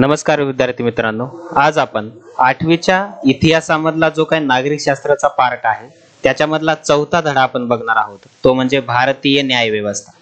नमस्कार विद्यार्थी मित्रांनो, आज आपण 8वीच्या इतिहासामधला जो काही नागरिक शास्त्राचा पार्ट आहे त्याच्यामधला चौथा धडा आपण बघणार आहोत, तो म्हणजे भारतीय न्याय व्यवस्था।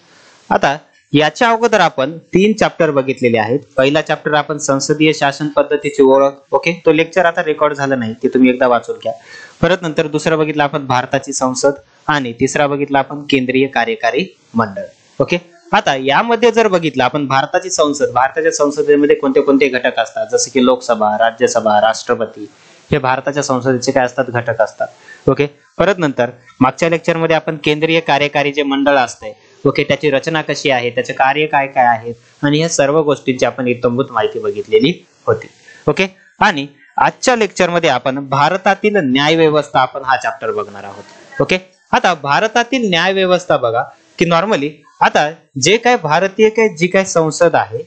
आता याच्या अगोदर आपण 3 चॅप्टर बघितलेले आहेत। पहिला चॅप्टर आपण संसदीय शासन पद्धतीची ओळख, ओके, तो लेक्चर आता रेकॉर्ड झाला नाही, ते तुम्ही एकदा वाचून घ्या। परत नंतर दुसरा बघितला आपण भारताची संसद आणि तिसरा बघितला आपण केंद्रीय कार्यकारी मंडळ, ओके। आता यामध्ये जर बघितलं आपण भारताची संसद, भारताच्या संसदेमध्ये कोणते कोणते घटक असतात, जसे की लोकसभा, राज्यसभा, राष्ट्रपती, हे भारताच्या संसदेचे काय असतात, घटक असतात, ओके। परत नंतर मागच्या लेक्चर मध्ये आपण केंद्रीय कार्यकारी जे मंडळ असते, ओके, त्याची रचना कशी आहे, त्याचे कार्य काय काय आहेत आणि या सर्व गोष्टींची आपण इत्थंभूत माहिती बघितलेली होती, ओके। आणि आजच्या लेक्चर मध्ये आपण भारतातील न्याय व्यवस्था आपण हा चॅप्टर बघणार आहोत, ओके। आता भारतातील न्याय व्यवस्था बघा की नॉर्मली आता जे काय भारतीय काय जी काय संसद आहे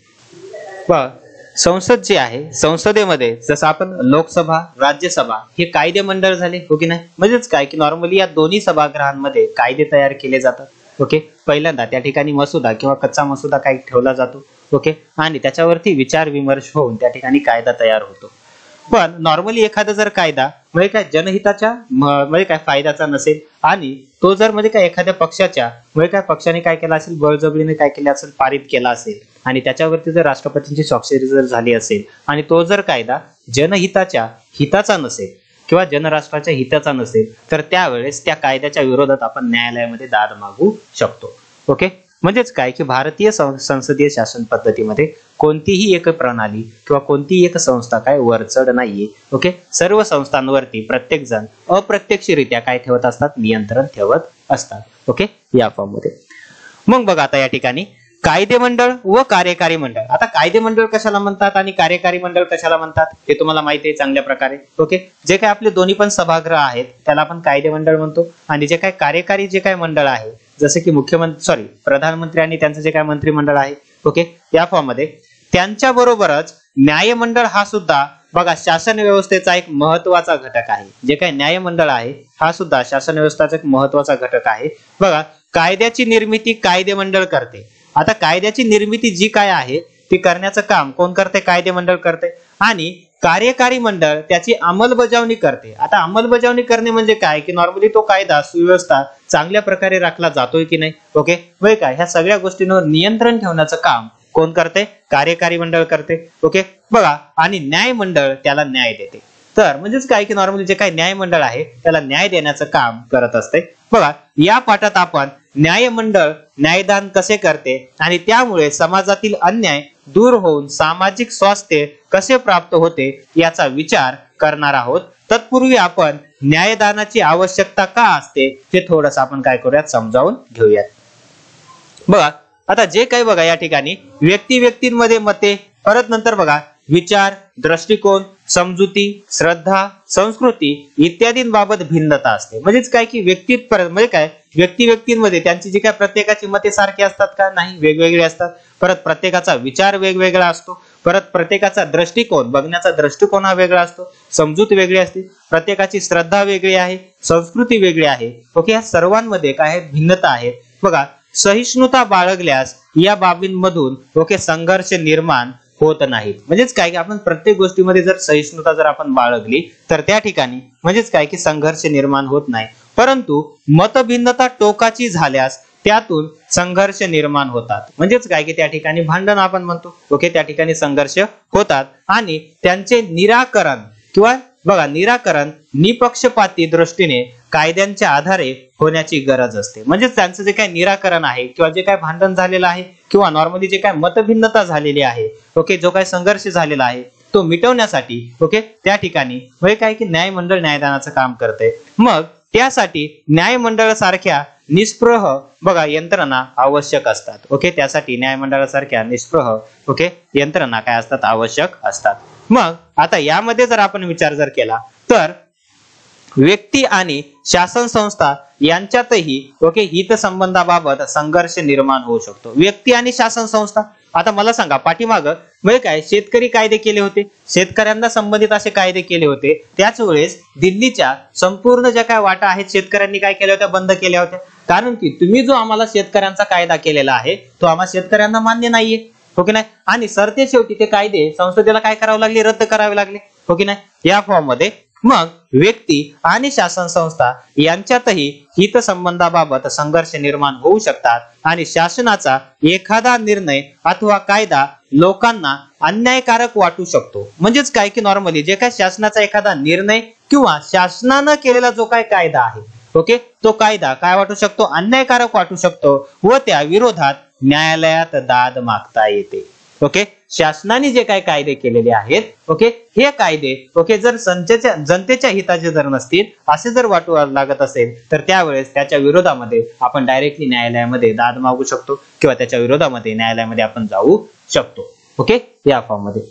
व संसद जी आहे, संसदेमध्ये जसं आपण लोकसभा, राज्यसभा हे कायदे मंडळ झाले, हो की नाही। म्हणजेच काय की नॉर्मली या दोन्ही सभागृहांमध्ये कायदे तयार केले जातात, ओके। पहिल्यांदा त्या ठिकाणी मसुदा किंवा कच्चा मसुदा काही ठेवला जातो, ओके, आणि त्याच्यावरती विचार विमर्श होऊन त्या ठिकाणी कायदा तयार होतो। पण नॉर्मली एखादा जर कायदा म्हणजे काय जनहिताच्या म्हणजे काय फायद्याचा नसेल आणि तो जर म्हणजे काय एखाद्या पक्षाच्या म्हणजे काय पक्षाने काय केला असेल, बळजबरीने काय केलं असेल, पारित केला असेल आणि त्याच्यावरती जर राष्ट्रपतींची स्वाक्षरी जर झाली असेल आणि तो जर कायदा जनहिताच्या हिताचा नसेल किंवा जनराष्ट्राच्या हिताचा नसेल तर त्यावेळेस त्या कायद्याच्या विरोधात आपण न्यायालयामध्ये दाद मागू शकतो, ओके। म्हणजेच काय की भारतीय संसदीय शासन पद्धतीमध्ये कोणतीही एक प्रणाली किंवा कोणतीही एक संस्था काय वरचढ नाहीये, ओके। सर्व संस्थांवरती प्रत्येक जण अप्रत्यक्षरित्या काय ठेवत असतात, नियंत्रण ठेवत असतात, ओके, या फॉर्म मध्ये। मग बघा आता या ठिकाणी कायदे मंडळ व कार्यकारी मंडळ। आता कायदे मंडळ कशाला म्हणतात आणि कार्यकारी मंडळ कशाला म्हणतात हे तुम्हाला माहिती आहे चांगल्या प्रकारे, ओके। जे काय आपले दोन्ही पण सभागृह आहेत त्याला आपण कायदे मंडळ म्हणतो आणि जे काय कार्यकारी जे काय मंडळ आहे जसे की प्रधानमंत्री आणि त्यांचं जे काय मंत्रिमंडळ आहे, ओके, या फॉर्म मध्ये त्यांच्या बरोबरच न्यायमंडळ हा सुद्धा बघा शासन व्यवस्थेचा एक महत्वाचा घटक आहे। जे काही न्यायमंडळ आहे हा सुद्धा शासन व्यवस्थेचा एक महत्वाचा घटक आहे। बघा कायद्याची निर्मिती कायदे मंडळ करते। आता कायद्याची निर्मिती जी काय आहे ती करण्याचं काम कोण करते, कायदे मंडळ करते आणि कार्यकारी मंडळ त्याची अंमलबजावणी करते। आता अंमलबजावणी करणे म्हणजे काय की नॉर्मली तो कायदा सुव्यवस्था चांगल्या प्रकारे राखला जातोय की नाही, ओके, म्हणजे काय ह्या सगळ्या गोष्टींवर नियंत्रण ठेवण्याचं काम कोण करते, कार्यकारी मंडळ करते, ओके। बघा आणि न्याय मंडळ त्याला न्याय देते। तर म्हणजेच काय की नॉर्मली जे काही न्याय मंडळ आहे त्याला न्याय देण्याचं काम करत असते। बघा या पाठात आपण न्यायमंडळ न्यायदान कसे करते आणि त्यामुळे समाजातील अन्याय दूर होऊन सामाजिक स्वास्थ्य कसे प्राप्त होते याचा विचार करणार आहोत। तत्पूर्वी आपण न्यायदानाची आवश्यकता का असते हे थोडंसं आपण काय करूयात, समजावून घेऊयात। बघा आता जे काही बघा या ठिकाणी व्यक्तींमध्ये मते, परत नंतर बघा विचार, दृष्टिकोन, समजुती, श्रद्धा, संस्कृती इत्यादींबाबत भिन्नता असते। म्हणजेच काय की म्हणजे काय व्यक्तींमध्ये त्यांची जी काय प्रत्येकाची मते सारखी असतात का, नाही, वेगवेगळी असतात। परत प्रत्येकाचा विचार वेगवेगळा असतो, परत प्रत्येकाचा दृष्टिकोन बघण्याचा दृष्टिकोन हा वेगळा असतो, समजूत वेगळी असते, प्रत्येकाची श्रद्धा वेगळी आहे, संस्कृती वेगळी आहे, ओके। या सर्वांमध्ये काय भिन्नता आहे। बघा सहिष्णुता बाळगल्यास या बाबींमधून ओके संघर्ष निर्माण होत नाहीत। म्हणजेच काय की आपण प्रत्येक गोष्टीमध्ये जर सहिष्णुता जर आपण बाळगली तर त्या ठिकाणी म्हणजेच काय की संघर्ष निर्माण होत नाही, परंतु मतभिन्नता टोकाची झाल्यास त्यातून संघर्ष निर्माण होतात। म्हणजेच काय की त्या ठिकाणी भांडण आपण म्हणतो, ओके, त्या ठिकाणी संघर्ष होतात आणि त्यांचे निराकरण किंवा बघा निराकरण निपक्षपाती दृष्टीने कायद्यांच्या आधारे होण्याची गरज असते। म्हणजेच त्यांचं जे काही निराकरण आहे किंवा जे काही भांडण झालेलं आहे किंवा नॉर्मली जे काही मतभिन्नता झालेली आहे, ओके, जो काही संघर्ष झालेला आहे तो मिटवण्यासाठी ओके त्या ठिकाणी म्हणजे काय की न्यायमंडळ न्यायदानाचं काम करते। मग त्यासाठी न्यायमंडळ सारख्या निष्प्रह बघा यंत्रणा आवश्यक असतात, ओके, त्यासाठी न्यायमंडळासारख्या निष्प्रह ओके यंत्रणा काय असतात, आवश्यक असतात। मग आता यामध्ये जर आपण विचार जर केला तर व्यक्ती आणि शासन संस्था यांच्यातही ओके हितसंबंधाबाबत संघर्ष निर्माण होऊ शकतो। व्यक्ती आणि शासन संस्था, आता मला सांगा पाठीमाग म्हणजे काय शेतकरी कायदे केले होते, शेतकऱ्यांना संबंधित असे कायदे केले होते, त्याच वेळेस दिल्लीच्या संपूर्ण ज्या काय वाटा आहेत शेतकऱ्यांनी काय केल्या होत्या, बंद केल्या होत्या। कारण की तुम्ही जो आम्हाला शेतकऱ्यांचा कायदा केलेला आहे तो आम्हाला शेतकऱ्यांना मान्य नाहीये, हो की नाही, आणि सरते शेवटी ते कायदे संसदेला काय करावे लागले, रद्द करावे लागले, हो की नाही. या फॉर्म मध्ये मग व्यक्ती आणि शासन संस्था यांच्यातही हितसंबंधाबाबत संघर्ष निर्माण होऊ शकतात आणि शासनाचा एखादा निर्णय अथवा कायदा लोकांना अन्यायकारक वाटू शकतो. म्हणजेच काय की नॉर्मली जे काय शासनाचा एखादा निर्णय किंवा शासनानं केलेला जो काय कायदा आहे, ओके, तो कायदा काय वाटू शकतो, अन्यायकारक वाटू शकतो व त्या विरोधात न्यायालयात दाद मागता येते. ओके, शासनाने जे काय कायदे केलेले आहेत, ओके, हे कायदे ओके जर जनतेच्या हिताचे जर नसतील असे जर वाटू लागत असेल तर त्यावेळेस त्याच्या विरोधामध्ये आपण डायरेक्टली न्यायालयामध्ये दाद मागू शकतो किंवा त्याच्या विरोधामध्ये न्यायालयामध्ये आपण जाऊ शकतो. ओके, या फॉर्म मध्ये.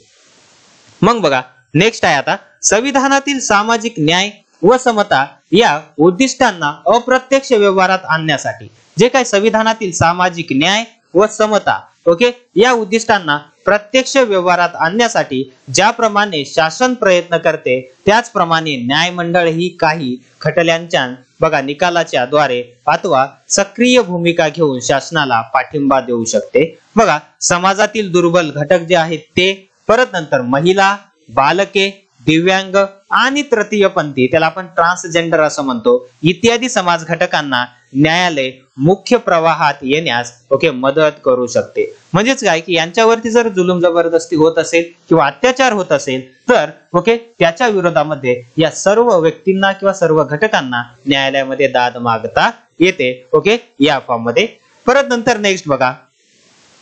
मग बघा नेक्स्ट आहे आता संविधानातील सामाजिक न्याय व समता या उद्दिष्टांना अप्रत्यक्ष व्यवहारात आणण्यासाठी जे काय संविधानातील सामाजिक न्याय व समता ओके या उद्दिष्टांना प्रत्यक्ष व्यवहारात आणण्यासाठी ज्याप्रमाणे शासन प्रयत्न करते त्याचप्रमाणे न्यायमंडळ ही काही खटल्यांच्या बघा निकालाच्या द्वारे अथवा सक्रिय भूमिका घेऊन शासनाला पाठिंबा देऊ शकते. बघा समाजातील दुर्बल घटक जे आहेत ते, परत नंतर महिला, बालके, दिव्यांग आणि तृतीयपंथी, त्याला आपण ट्रान्सजेंडर असं म्हणतो, इत्यादी समाज घटकांना न्यायालय मुख्य प्रवाहात येण्यास ओके मदत करू शकते. म्हणजेच काय की यांच्यावरती जर जुलूम जबरदस्ती होत असेल किंवा अत्याचार होत असेल तर ओके त्याच्या विरोधामध्ये या सर्व व्यक्तींना किंवा सर्व घटकांना न्यायालयामध्ये दाद मागता येते. ओके, या फॉर्म मध्ये. परत नंतर नेक्स्ट बघा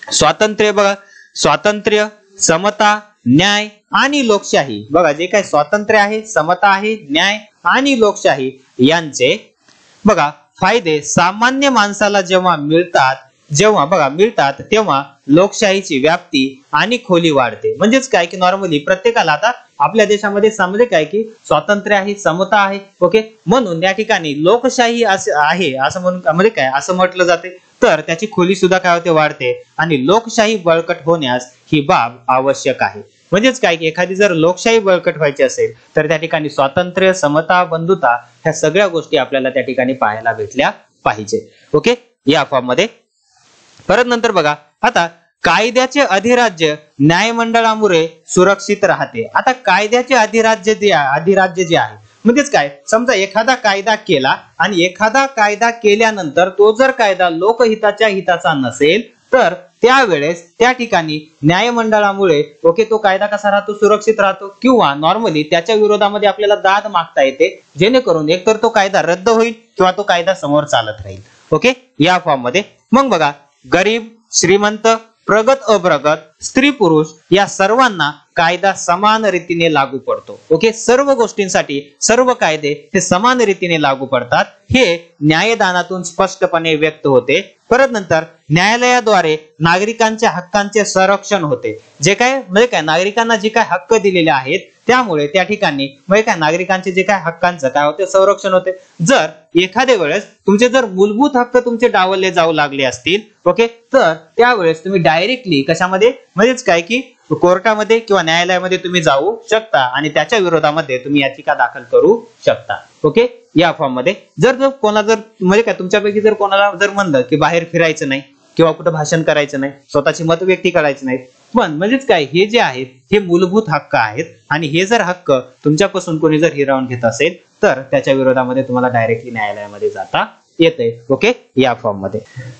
स्वातंत्र्य. बघा स्वातंत्र्य, समता, न्याय आणि लोकशाही. बघा जे काय स्वातंत्र्य आहे, समता आहे, न्याय आणि लोकशाही यांचे बघा फायदे सामान्य माणसाला जेव्हा मिळतात तेव्हा लोकशाहीची व्याप्ती आणि खोली वाढते. म्हणजेच काय की नॉर्मली प्रत्येकाला आता आपल्या देशामध्ये समजे काय की स्वातंत्र्य आहे, समता आहे, ओके, म्हणून या ठिकाणी लोकशाही आहे असं म्हणून म्हणजे काय असं म्हटलं जाते तर त्याची खोली सुद्धा काय होते, वाढते आणि लोकशाही बळकट होण्यास ही बाब आवश्यक आहे. म्हणजेच काय की एखादी जर लोकशाही बळकट व्हायची असेल तर त्या ठिकाणी स्वातंत्र्य, समता, बंधुता ह्या सगळ्या गोष्टी आपल्याला त्या ठिकाणी पाहायला भेटल्या पाहिजे. ओके, या फॉर्म मध्ये. परत नंतर बघा आता कायद्याचे अधिराज्य न्यायमंडळामुळे सुरक्षित राहते. आता कायद्याचे अधिराज्य जे आहे म्हणजेच काय, समजा एखादा कायदा केला आणि एखादा कायदा केल्यानंतर तो जर कायदा लोकहिताच्या हिताचा नसेल तर त्यावेळेस त्या ठिकाणी न्यायमंडळामुळे ओके तो कायदा कसा राहतो, सुरक्षित राहतो किंवा नॉर्मली त्याच्या विरोधामध्ये आपल्याला दाद मागता येते जेणेकरून एकतर तो कायदा रद्द होईल किंवा तो कायदा समोर चालत राहील. ओके, या फॉर्म मध्ये. मग बघा गरीब, श्रीमंत, प्रगत, अप्रगत, स्त्री, पुरुष या सर्वांना कायदा समान रीतीने लागू पडतो. ओके, सर्व गोष्टींसाठी सर्व कायदे हे समान रीतीने लागू पडतात हे न्यायदानातून स्पष्टपणे व्यक्त होते. परत नंतर न्यायालयाद्वारे नागरिकांच्या हक्कांचे संरक्षण होते. जे काय म्हणजे काय नागरिकांना जे काय हक्क दिलेले आहेत त्यामुळे त्या ठिकाणी म्हणजे काय नागरिकांचे जे काय हक्कांचं काय होते, संरक्षण होते. जर एखाद्या वेळेस तुमचे जर मूलभूत हक्क तुमचे डावलले जाऊ लागले असतील ओके तर त्यावेळेस तुम्ही डायरेक्टली कशामध्ये म्हणजेच काय की कोर्टामध्ये किंवा न्यायालयामध्ये तुम्ही जाऊ शकता आणि त्याच्या विरोधामध्ये तुम्ही याचिका दाखल करू शकता. ओके, या फॉर्म मध्ये. जर कोणा जर म्हणजे काय तुमच्यापैकी जर कोणाला जर म्हणलं की बाहेर फिरायचं नाही किंवा कुठं भाषण करायचं नाही, स्वतःची मत व्यक्त करायची नाहीत, पण म्हणजेच काय हे जे आहेत हे मूलभूत हक्क आहेत आणि हे जर हक्क तुमच्यापासून कोणी जर हिरावून घेत असेल तर त्याच्या विरोधामध्ये तुम्हाला डायरेक्टली न्यायालयामध्ये जाता येते. ओके, या फॉर्म मध्ये.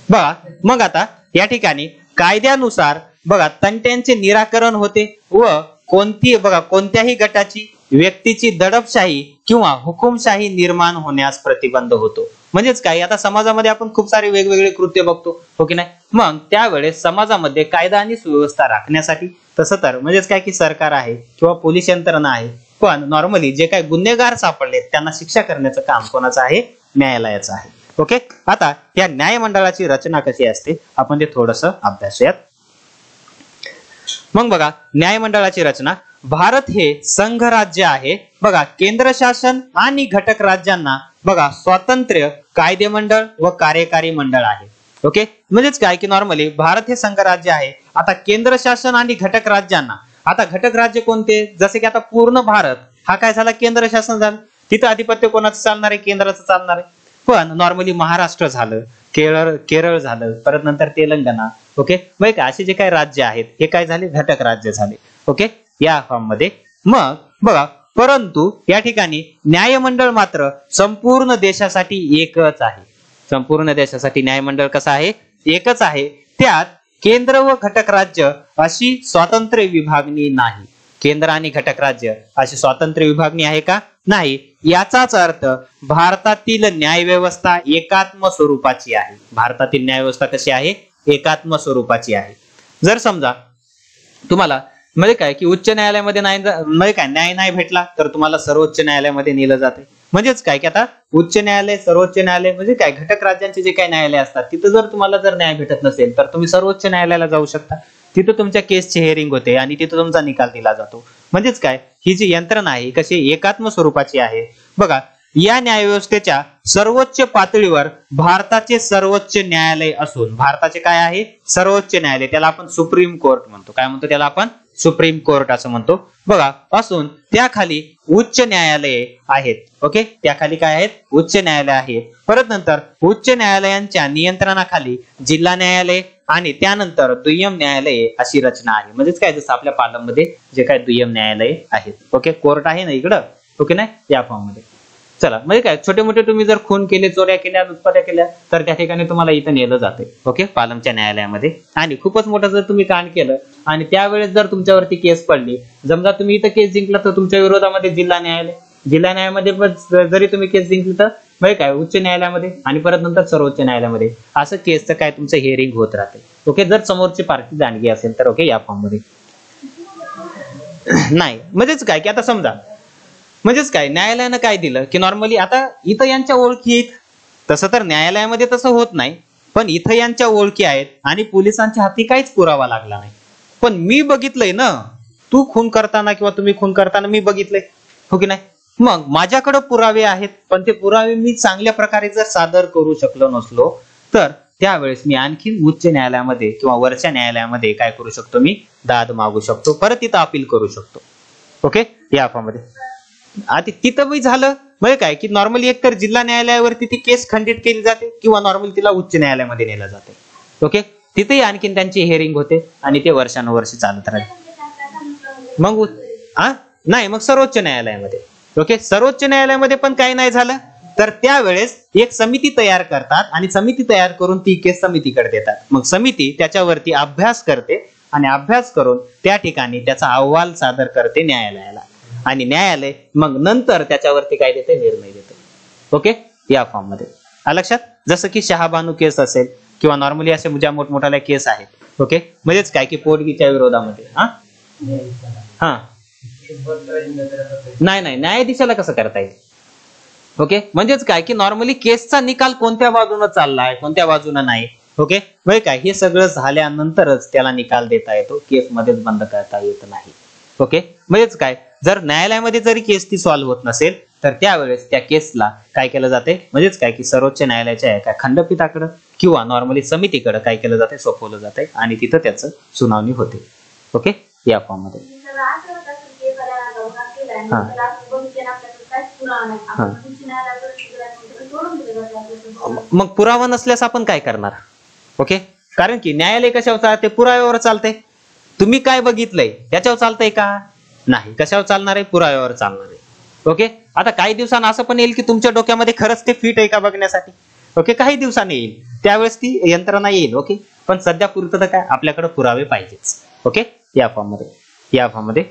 बघा मग आता या ठिकाणी कायद्यानुसार बघा तंट्यांचे निराकरण होते व कोणत्याही गटाची व्यक्तीची दडपशाही किंवा हुकुमशाही निर्माण होण्यास प्रतिबंध होतो. म्हणजेच काय आता समाजामध्ये आपण खूप सारे वेगवेगळे कृत्य बघतो हो की नाही, मग त्यावेळेस समाजामध्ये कायदा आणि सुव्यवस्था राखण्यासाठी तसं तर म्हणजेच काय की सरकार आहे किंवा पोलीस यंत्रणा आहे, पण नॉर्मली जे काय गुन्हेगार सापडले त्यांना शिक्षा करण्याचं काम कोणाचं आहे, न्यायालयाचं आहे. ओके, आता या न्यायमंडळाची रचना कशी असते आपण ते थोडस अभ्यासूयात. मग बघा न्यायमंडळाची रचना. भारत हे संघ राज्य आहे. बघा केंद्र शासन आणि घटक राज्यांना बघा स्वातंत्र्य कायदेमंडळ व कार्यकारी मंडळ आहे. ओके, म्हणजेच काय की नॉर्मली भारत हे संघ राज्य आहे. आता केंद्र शासन आणि घटक राज्यांना, आता घटक राज्य कोणते, जसे की आता पूर्ण भारत हा काय झाला, केंद्र शासन झालं, तिथं अधिपत्य कोणाचं चालणार आहे, केंद्राचं चालणार आहे. पण नॉर्मली महाराष्ट्र झालं, केरळ झालं, परत नंतर तेलंगणा, ओके, मग असे जे काही राज्य आहेत हे काय झाले, घटक राज्य झाले. ओके, या फॉर्म मध्ये. मग बघा, परंतु या ठिकाणी न्यायमंडळ मात्र संपूर्ण देशासाठी एकच आहे. संपूर्ण देशासाठी न्यायमंडळ कसं आहे, एकच आहे. त्यात केंद्र व घटक राज्य अशी स्वातंत्र्य विभागणी नाही. केंद्र आणि घटक राज्य अशी स्वातंत्र्य विभागणी आहे का, नाही. याचाच अर्थ भारतातील न्याय व्यवस्था एकात्म स्वरूपाची आहे. भारतातील न्याय व्यवस्था कशी आहे, एकात्म स्वरूपाची आहे. जर समजा तुम्हाला म्हणजे काय की उच्च न्यायालयामध्ये न्याय नाही भेटला तर तुम्हाला सर्वोच्च न्यायालयामध्ये नेलं जाते. म्हणजेच काय की आता उच्च न्यायालय, सर्वोच्च न्यायालय म्हणजे काय, घटक राज्यांचे जे काही न्यायालय असतात तिथं जर तुम्हाला जर न्याय भेटत नसेल तर तुम्ही सर्वोच्च न्यायालयाला जाऊ शकता. तिथं तुमच्या केसची हिअरिंग होते आणि तिथं तुमचा निकाल दिला जातो. म्हणजेच काय, ही जी यंत्रणा आहे कशी एकात्म स्वरूपाची आहे. बघा, या न्यायव्यवस्थेच्या सर्वोच्च पातळीवर भारताचे सर्वोच्च न्यायालय असून, भारताचे काय आहे, सर्वोच्च न्यायालय, त्याला आपण सुप्रीम कोर्ट म्हणतो. काय म्हणतो त्याला आपण, सुप्रीम कोर्ट असं म्हणतो. बघा, असून त्याखाली उच्च न्यायालये आहेत. ओके, त्याखाली काय आहेत, उच्च न्यायालय आहेत. परत नंतर उच्च न्यायालयांच्या नियंत्रणाखाली जिल्हा न्यायालय आणि त्यानंतर दुय्यम न्यायालये अशी रचना आहे. म्हणजेच काय, जसं आपल्या पालममध्ये जे काय दुय्यम न्यायालय आहेत. ओके, कोर्ट आहे ना इकडं. ओके, नाही या फॉर्म मध्ये. चला, म्हणजे काय, छोटे मोठे तुम्ही जर खून केले, चोऱ्या केल्या, लुटपाट्या केल्या तर त्या ठिकाणी तुम्हाला इथं नेलं जाते. ओके, पालमच्या न्यायालयामध्ये. आणि खूपच मोठं जर तुम्ही कांड केलं आणि त्यावेळेस जर तुमच्यावरती केस पडली, समजा तुम्ही इथं केस जिंकला तर तुमच्या विरोधामध्ये जिल्हा न्यायालय, जिल्हा न्यायालयामध्ये जरी तुम्ही केस जिंकली तर म्हणजे काय, उच्च न्यायालयामध्ये आणि परत नंतर सर्वोच्च न्यायालयामध्ये असं केसचं काय तुमचं हिअरिंग होत राहते. ओके, जर समोरची पार्टी जाणगी असेल तर. ओके, या फॉर्म मध्ये. नाही म्हणजेच काय की आता समजा, म्हणजेच काय, न्यायालयानं काय दिलं की नॉर्मली आता इथं यांच्या ओळखी आहेत. तसं तर न्यायालयामध्ये तसं होत नाही, पण इथं यांच्या ओळखी आहेत आणि पोलिसांच्या हाती काहीच पुरावा लागला नाही. पण मी बघितलंय ना, तू खून करताना किंवा तुम्ही खून करताना मी बघितलंय, हो की नाही. मग माझ्याकडे पुरावे आहेत, पण ते पुरावे मी चांगल्या प्रकारे जर सादर करू शकलो नसलो तर त्यावेळेस मी आणखी उच्च न्यायालयामध्ये किंवा वरच्या न्यायालयामध्ये काय करू शकतो, मी दाद मागू शकतो, परत तिथं अपील करू शकतो. ओके, या फॉर्म मध्ये. आता तिथं बी झालं म्हणजे काय की नॉर्मली एक तर जिल्हा न्यायालयावरती ती केस खंडित केली जाते किंवा नॉर्मली तिला उच्च न्यायालयामध्ये नेलं जाते. ओके, तिथेही आणखीन त्यांची हिअरिंग होते आणि ते वर्षानुवर्ष चालत राहते. मग नाही, मग सर्वोच्च न्यायालयामध्ये. ओके, सर्वोच्च न्यायालयामध्ये पण काही नाही झालं तर त्यावेळेस एक समिती तयार करतात आणि समिती तयार करून ती केस समितीकडे देतात. मग समिती त्याच्यावरती अभ्यास करते आणि अभ्यास करून त्या ठिकाणी त्याचा अहवाल सादर करते न्यायालयाला आणि न्यायालय मग नंतर त्याच्यावरती काय देते, निर्णय देते. ओके, या फॉर्म मध्ये. लक्षात, जसं की शहाबानू केस असेल किंवा नॉर्मली असे ज्या मोठमोठ्या केस आहेत. ओके, म्हणजेच काय की पोटगीच्या विरोधामध्ये. नाही, न्यायाधीशाला कसं करता येईल. ओके, म्हणजेच काय की नॉर्मली केसचा निकाल कोणत्या बाजूने चाललाय, कोणत्या बाजूने नाही. ओके, म्हणजे काय, हे सगळं झाल्यानंतरच त्याला निकाल देता येतो, केस मध्येच बंद करता येत नाही. ओके, म्हणजेच काय, जर न्यायालयामध्ये जरी केस ती सॉल्व्ह होत नसेल तर त्यावेळेस त्या केसला काय केलं जाते, म्हणजेच काय की सर्वोच्च न्यायालयाच्या एका खंडपीठाकडे किंवा नॉर्मली समितीकडे काय केलं जाते, सोपवलं जाते आणि तिथं त्याचं सुनावणी होते. ओके, या फॉर्म मध्ये. मग पुरावा नसल्यास आपण काय करणार. ओके, कारण की न्यायालय कशावर चालते, पुराव्यावर चालते. तुम्ही काय बघितलंय त्याच्यावर चालतंय का, नाही. कशावर चालणार आहे, पुराव्यावर चालणार आहे. ओके, आता काही दिवसांना असं पण येईल की तुमच्या डोक्यामध्ये खरंच ते फिट आहे का बघण्यासाठी. ओके, काही दिवसांनी येईल, त्यावेळेस ती यंत्रणा येईल. ओके, पण सध्या पुरतं तर काय, आपल्याकडे पुरावे पाहिजेच. ओके, या फॉर्म मध्ये.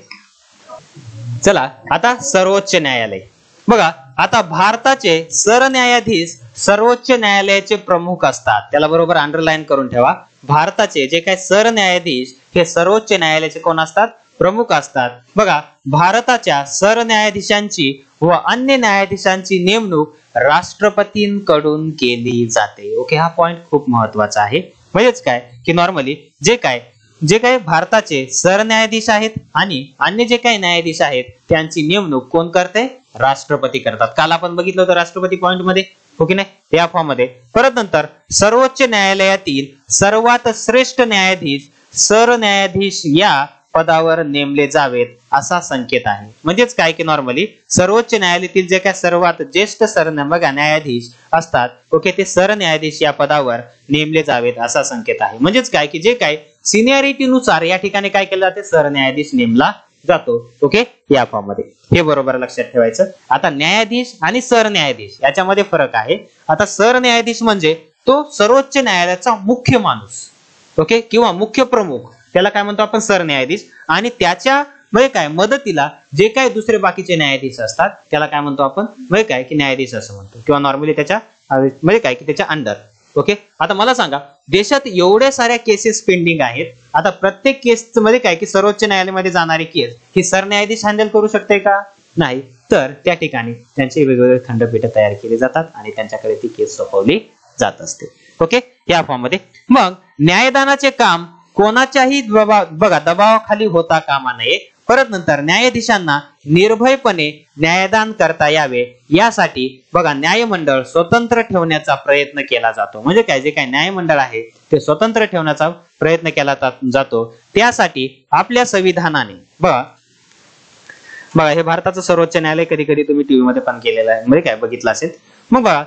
चला, आता सर्वोच्च न्यायालय. बघा, आता भारताचे सरन्यायाधीश सर्वोच्च न्यायालयाचे प्रमुख असतात. त्याला बरोबर अंडरलाईन करून ठेवा. भारताचे जे काही सरन्यायाधीश हे सर्वोच्च न्यायालयाचे कोण असतात, प्रमुख असतात. बघा, भारताच्या सरन्यायाधीशांची व अन्य न्यायाधीशांची नेमणूक राष्ट्रपतींकडून केली जाते. ओके, हा पॉइंट खूप महत्वाचा आहे. म्हणजेच काय की नॉर्मली जे काही भारताचे सरन्यायाधीश आहेत आणि अन्य जे काही न्यायाधीश आहेत त्यांची नेमणूक कोण करते, राष्ट्रपती करतात. काल आपण बघितलं होतं राष्ट्रपती पॉइंट मध्ये. हो की नाही, या फॉर्म मध्ये. परत नंतर सर्वोच्च न्यायालयातील सर्वात श्रेष्ठ न्यायाधीश सरन्यायाधीश या पदावर नेमले जावेत असा संकेत आहे. म्हणजेच काय की नॉर्मली सर्वोच्च न्यायालयातील जे काय सर्वात ज्येष्ठ न्यायाधीश असतात, ओके, ते सरन्यायाधीश या पदावर नेमले जावेत असा संकेत आहे. म्हणजेच काय की जे काय सिनियरिटी नुसार या ठिकाणी काय केलं जाते, सरन्यायाधीश नेमला जातो. ओके, या फॉर्म मध्ये हे बरोबर लक्षात ठेवायचं. आता न्यायाधीश आणि सरन्यायाधीश याच्यामध्ये फरक आहे. आता सरन्यायाधीश म्हणजे तो सर्वोच्च न्यायालयाचा मुख्य माणूस, ओके, किंवा मुख्य प्रमुख, त्याला काय म्हणतो आपण, सरन्यायाधीश. आणि त्याच्या म्हणजे काय मदतीला जे काय दुसरे बाकीचे न्यायाधीश असतात त्याला काय म्हणतो आपण, म्हणजे काय की न्यायाधीश असं म्हणतो, किंवा नॉर्मली त्याच्या म्हणजे काय की त्याच्या अंडर. ओके, आता मला सांगा, देशात एवढ्या साऱ्या केसेस पेंडिंग आहेत. आता प्रत्येक केस मध्ये काय की सर्वोच्च न्यायालयामध्ये जाणारी केस ही सरन्यायाधीश हँडल करू शकते का? नाही. तर त्या ठिकाणी त्यांचे वेगवेगळे खंडपीठ तयार केले जातात आणि त्यांच्याकडे ती केस सोपवली जात असते. ओके, या फॉर्म मध्ये मग न्यायदानाचे काम कोणाच्याही दबावाखाली होता कामा नये. परत नंतर न्यायाधीशांना निर्भयपणे न्यायदान करता यावे यासाठी बघा न्यायमंडळ स्वतंत्र ठेवण्याचा प्रयत्न केला जातो. म्हणजे काय, जे काय न्यायमंडळ आहे ते स्वतंत्र ठेवण्याचा प्रयत्न केला जातो. त्यासाठी आपल्या संविधानाने बघा हे भारताचं सर्वोच्च न्यायालय कधी कधी तुम्ही टीव्ही मध्ये पण केलेलं आहे, म्हणजे काय बघितलं असेल. मग बघा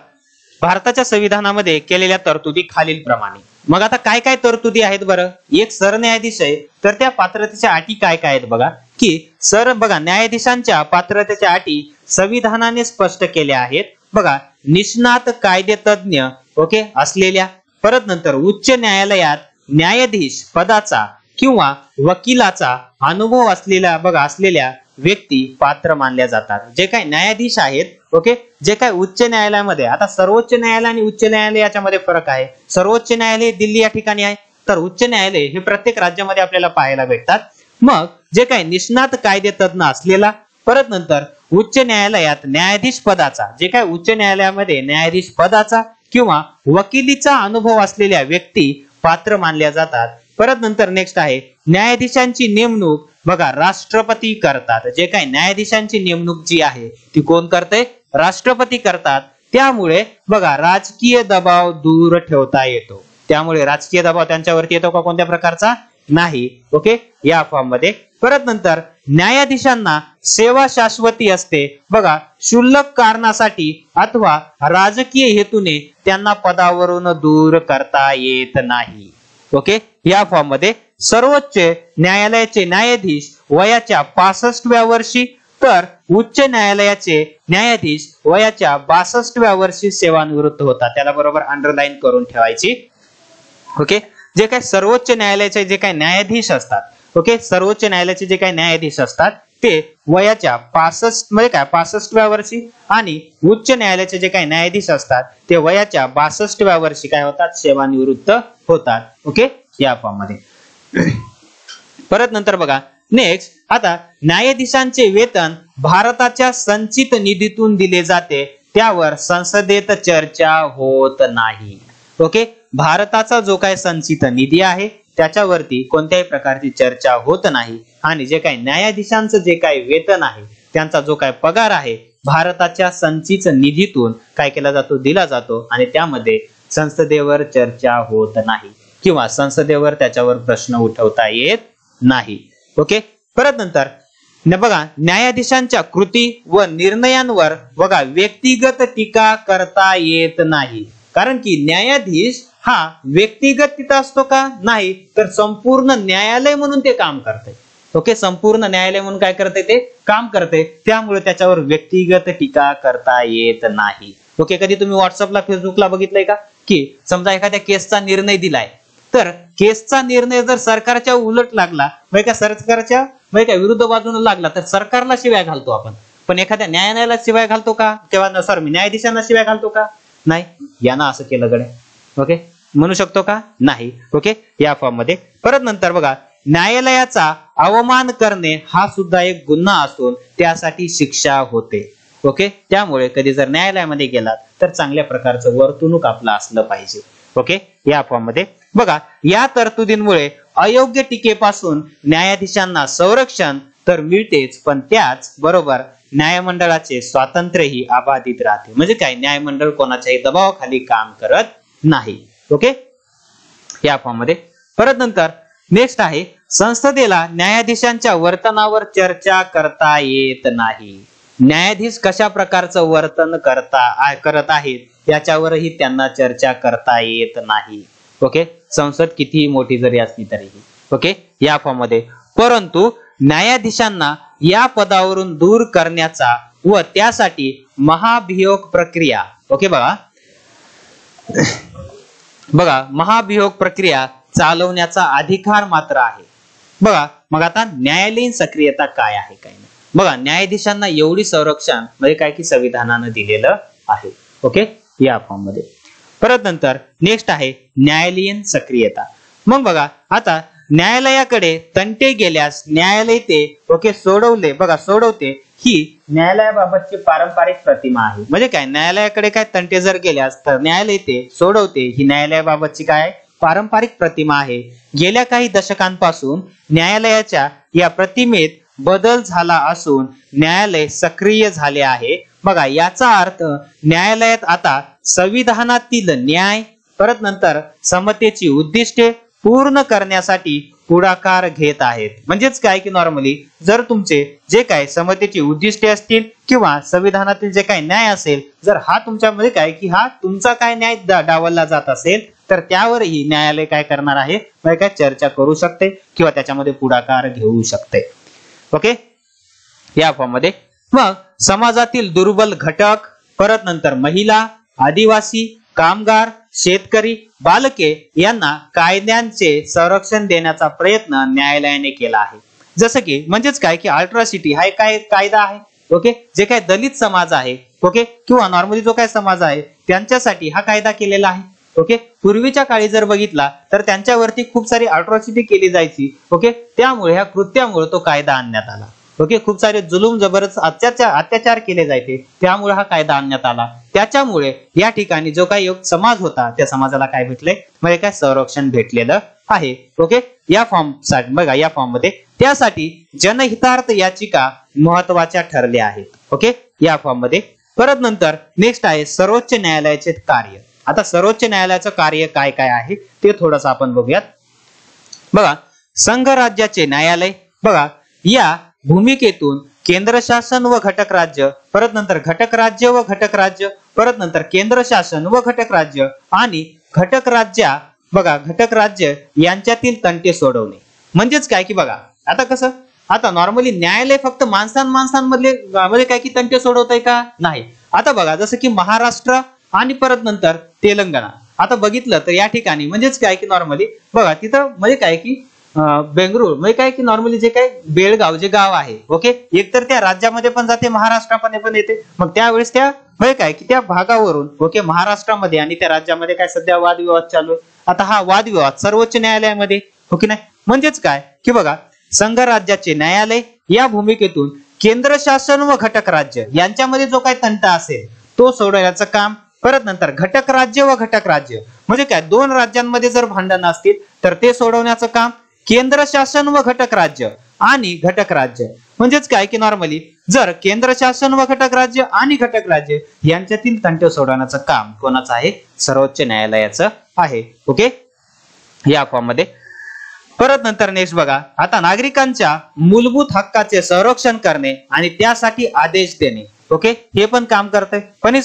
भारताच्या संविधानामध्ये केलेल्या तरतुदी खालील प्रमाणे. मग आता काय काय तरतुदी आहेत बरं. एक सरन्यायाधीश आहे तर त्या पात्रतेच्या अटी काय काय आहेत बघा, की बघा न्यायाधीशांच्या पात्रतेच्या अटी संविधानाने स्पष्ट केल्या आहेत. बघा निष्णात कायदेतज्ञ ओके असलेल्या, परत नंतर उच्च न्यायालयात न्यायाधीश पदाचा किंवा वकिलाचा अनुभव असलेल्या व्यक्ती पात्र मानल्या जातात. जे काही न्यायाधीश आहेत ओके, जे काही उच्च न्यायालयामध्ये, आता सर्वोच्च न्यायालय आणि उच्च न्यायालय याच्यामध्ये फरक आहे. सर्वोच्च न्यायालय दिल्ली या ठिकाणी आहे, तर उच्च न्यायालय हे प्रत्येक राज्यामध्ये आपल्याला पाहायला भेटतात. मग जे काही निष्णात कायदेतज्ञ असलेला, परत नंतर उच्च न्यायालयात न्यायाधीश पदाचा, जे काही उच्च न्यायालयामध्ये न्यायाधीश पदाचा किंवा वकिलीचा अनुभव असलेल्या व्यक्ती पात्र मानल्या जातात. परत नंतर नेक्स्ट आहे न्यायाधीशांची नेमणूक बघा राष्ट्रपती करतात. जे काही न्यायाधीशांची नेमणूक जी आहे ती कोण करते, राष्ट्रपती करतात. त्यामुळे बघा राजकीय दबाव दूर ठेवता येतो. त्यामुळे राजकीय दबाव त्यांच्यावरती येतो का कोणत्या प्रकारचा, नाही. ओके, या फॉर्म मध्ये. परत नंतर न्यायाधीशांना सेवा शाश्वती असते. बघा क्षुल्लक कारणासाठी अथवा राजकीय हेतूने त्यांना पदावरून दूर करता येत नाही. ओके, या फॉर्म मध्ये सर्वोच्च न्यायालयाचे न्यायाधीश वयाच्या 65व्या वर्षी तर उच्च न्यायालयाचे न्यायाधीश वयाच्या 62व्या वर्षी सेवानिवृत्त होतात. त्याला बरोबर अंडरलाईन करून ठेवायची. ओके, जे काही सर्वोच्च न्यायालयाचे जे काही न्यायाधीश असतात, ओके, सर्वोच्च न्यायालयाचे जे काही न्यायाधीश असतात ते वयाच्या 65व्या वर्षी आणि उच्च न्यायालयाचे जे काही न्यायाधीश असतात ते वयाच्या 62व्या वर्षी काय होतात, सेवानिवृत्त होतात. ओके, या फॉर्म मध्ये. परत नंतर बघा नेक्स्ट, आता न्यायाधीशांचे वेतन भारताच्या संचित निधीतून दिले जाते, त्यावर संसदेत चर्चा होत नाही. ओके, भारताचा जो काही संचित निधी आहे त्याच्यावरती कोणत्याही प्रकारची चर्चा होत नाही. आणि जे काही न्यायाधीशांचं जे काही वेतन आहे, त्यांचा जो काही पगार आहे भारताच्या संचित निधीतून काय केला जातो, दिला जातो. आणि त्यामध्ये संसदेवर चर्चा होत नाही किंवा संसदेवर त्याच्यावर प्रश्न उठवता येत नाही. ओके, परत नंतर बघा न्यायाधीशांच्या कृती व निर्णयांवर बघा व्यक्तिगत टीका करता येत नाही. कारण की न्यायाधीश हा व्यक्तिगत तिथं असतो का, नाही, तर संपूर्ण न्यायालय म्हणून ते काम करते. ओके, संपूर्ण न्यायालय म्हणून काय करते, ते काम करते. त्यामुळे त्याच्यावर व्यक्तिगत टीका करता येत नाही. ओके, कधी तुम्ही व्हॉट्सअपला फेसबुकला बघितलंय का, की समजा एखाद्या केसचा निर्णय दिलाय, तर केसचा निर्णय जर सरकारच्या उलट लागला, सरकारच्या विरुद्ध बाजूने लागला, तर सरकारला शिवाय घालतो आपण. पण एखाद्या न्यायालयाला शिवाय घालतो का, किंवा न्यायाधीशांना शिवाय घालतो का, नाही. यानं असं केलं गडे, ओके, म्हणू शकतो का, नाही. ओके, या फॉर्म मध्ये. परत नंतर बघा न्यायालयाचा अवमान करणे हा सुद्धा एक गुन्हा असून त्यासाठी शिक्षा होते. ओके, त्यामुळे कधी जर न्यायालयामध्ये गेलात तर चांगल्या प्रकारचं वर्तणूक आपलं असलं पाहिजे. ओके, या फॉर्म मध्ये बघा या तरतुदींमुळे अयोग्य टीकेपासून न्यायाधीशांना संरक्षण तर मिळतेच, पण त्याच बरोबर न्यायमंडळाचे स्वातंत्र्यही अबाधित राहते. म्हणजे काय, न्यायमंडळ कोणाच्याही दबावाखाली काम करत नाही. ओके, या फॉर्म मध्ये. परत नंतर नेक्स्ट आहे संसदेला न्यायाधीशांच्या वर्तनावर चर्चा करता येत नाही. न्यायाधीश कशा प्रकारचं वर्तन करत आहेत याच्यावरही त्यांना चर्चा करता येत नाही. ओके, संसद कितीही मोठी जरी असली तरीही. ओके, या फॉर्म मध्ये. परंतु न्यायाधीशांना या पदावरून दूर करण्याचा व त्यासाठी महाभियोग प्रक्रिया, ओके बघा महाभियोग प्रक्रिया चालवण्याचा अधिकार मात्र आहे. बघा मग आता न्यायालयीन सक्रियता काय आहे काय नाही. बघा न्यायाधीशांना एवढी संरक्षण म्हणजे काय की संविधानानं दिलेलं आहे. ओके, या फॉर्म मध्ये. परत नंतर नेक्स्ट आहे न्यायालयीन सक्रियता. मग बघा आता न्यायालयाकडे तंटे गेल्यास न्यायालय ते सोडवते ही न्यायालयाबाबतची पारंपरिक प्रतिमा आहे. म्हणजे काय, न्यायालयाकडे काय तंटे जर गेल्यास तर न्यायालय ते सोडवते ही न्यायालयाबाबतची काय पारंपरिक प्रतिमा आहे. गेल्या काही दशकांपासून न्यायालयाच्या या प्रतिमेत बदल झाला असून न्यायालय सक्रिय झाले आहे. बघा याचा अर्थ न्यायालयात आता संविधानातील न्याय परत नंतर समतेची उद्दिष्टे पूर्ण करण्यासाठी पुढाकार घेत आहेत. म्हणजेच काय की नॉर्मली जर तुमचे जे काय समतेची उद्दिष्टे असतील किंवा संविधानातील जे काही न्याय असेल, जर हा तुमच्यामध्ये काय की हा तुमचा काय न्याय डावलला जात असेल तर त्यावरही न्यायालय काय करणार आहे, म्हणजे काय चर्चा करू शकते किंवा त्याच्यामध्ये पुढाकार घेऊ शकते. ओके, या फॉर्म मध्ये. मग समाजातील दुर्बल घटक परत नंतर महिला, आदिवासी, कामगार, शेतकरी, बालके यांना कायद्यांचे संरक्षण देण्याचा प्रयत्न न्यायालयाने केला आहे. जसं की म्हणजेच काय की अल्ट्रॉसिटी हा एक काय कायदा आहे. ओके, जे काय दलित समाज आहे ओके किंवा नॉर्मली जो काय समाज आहे त्यांच्यासाठी हा कायदा केलेला आहे. ओके, पूर्वीच्या काळी जर बघितला तर त्यांच्यावरती खूप सारी अट्रॉसिटी केली जायची. ओके, त्यामुळे ह्या कृत्यामुळे तो कायदा आणण्यात आला. ओके, खूप सारे जुलूम जबरदस्त अत्याचार केले जायचे, त्यामुळे हा कायदा आणण्यात आला. त्याच्यामुळे या ठिकाणी जो काही समाज होता त्या समाजाला काय भेटले, म्हणजे काय संरक्षण भेटलेलं आहे. ओके, या फॉर्म साठी बघा या फॉर्म मध्ये त्यासाठी जनहितार्थ याचिका महत्वाच्या ठरल्या आहेत. ओके, या फॉर्म मध्ये. परत नंतर नेक्स्ट आहे सर्वोच्च न्यायालयाचे कार्य. आता सर्वोच्च न्यायालयाचं कार्य काय काय आहे ते थोडंसं आपण बघूयात. बघा संघ राज्याचे न्यायालय, बघा या भूमिकेतून केंद्र शासन व घटक राज्य परत नंतर घटक राज्य व घटक राज्य परत नंतर केंद्र शासन व घटक राज्य आणि घटक राज्य यांच्यातील तंटे सोडवणे. म्हणजेच काय की बघा आता कसं, आता नॉर्मली न्यायालय फक्त माणसांमधले म्हणजे काय की तंटे सोडवतंय का, नाही. आता बघा जसं की महाराष्ट्र आणि परत नंतर तेलंगणा आता बघितलं तर या ठिकाणी म्हणजेच काय की नॉर्मली बघा तिथं म्हणजे काय की बेंगळूर म्हणजे काय की नॉर्मली जे काय बेळगाव जे गाव आहे ओके, एकतर त्या राज्यामध्ये पण जाते महाराष्ट्रामध्ये पण येते. मग त्यावेळेस त्या म्हणजे काय की त्या भागावरून ओके महाराष्ट्रामध्ये आणि त्या राज्यामध्ये काय सध्या वादविवाद चालू आहे. आता हा वादविवाद सर्वोच्च न्यायालयामध्ये हो की नाही. म्हणजेच काय की बघा संघ राज्याचे न्यायालय या भूमिकेतून केंद्र शासन व घटक राज्य यांच्यामध्ये जो काही तंटा असेल तो सोडवण्याचं काम. परत नंतर घटक राज्य व घटक राज्य म्हणजे काय दोन राज्यांमध्ये जर भांडण असतील तर ते सोडवण्याचं काम. केंद्र शासन व घटक राज्य आणि घटक राज्य म्हणजेच काय की नॉर्मली जर केंद्र शासन व घटक राज्य आणि घटक राज्य यांच्यातील तंटे सोडवण्याचं काम कोणाचं आहे, सर्वोच्च न्यायालयाचं आहे. ओके, या फॉर्म मध्ये. परत नंतर नेक्स्ट बघा आता नागरिकांच्या मूलभूत हक्काचे संरक्षण करणे आणि त्यासाठी आदेश देणे. ओके, हे पण काम करते.